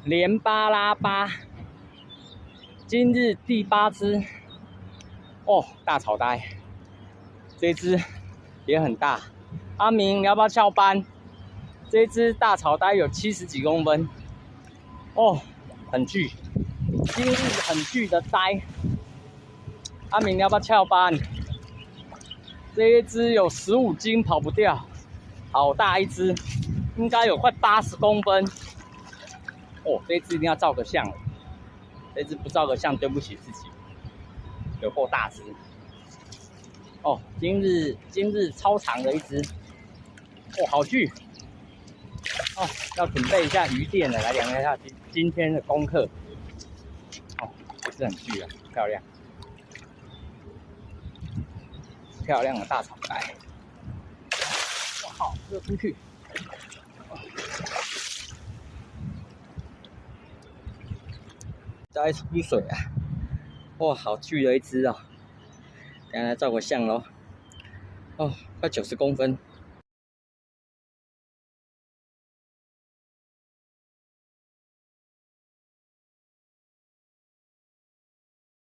连巴拉巴，今日第8只。哦，大草呆，这只也很大。阿明，你要不要翘班？这只大草呆有70几公分。哦，很巨，今日很巨的呆。阿明，你要不要翘班？这一只有15斤，跑不掉，好大一只，应该有快80公分。哦，这一只一定要照个相，这只不照个相对不起自己，有够大只。哦，今日超长的一只，哦，好巨。哦，要准备一下鱼电了，来量一下今天的功课。哦，这只很巨啊，漂亮。漂亮的大草呆，哇靠，热出去！在出水啊！哇，好巨的一只哦！等下来照个相咯。哦，快90公分。